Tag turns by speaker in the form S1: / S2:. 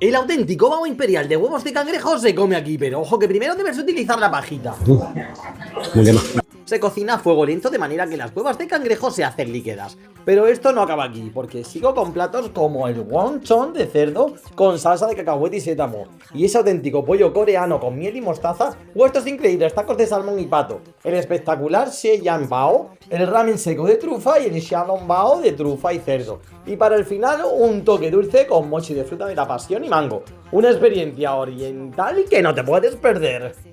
S1: El auténtico bao imperial de huevos de cangrejo se come aquí, pero ojo que primero debes utilizar la pajita.
S2: Muy bien.
S1: Se cocina a fuego lento de manera que las huevas de cangrejo se hacen líquidas. Pero esto no acaba aquí, porque sigo con platos como el wonton de cerdo con salsa de cacahuete y sétamo, y ese auténtico pollo coreano con miel y mostaza, o estos increíbles tacos de salmón y pato, el espectacular Seiyan Bao, el ramen seco de trufa y el Shalom Bao de trufa y cerdo. Y para el final, un toque dulce con mochi de fruta de la pasión y mango. Una experiencia oriental que no te puedes perder.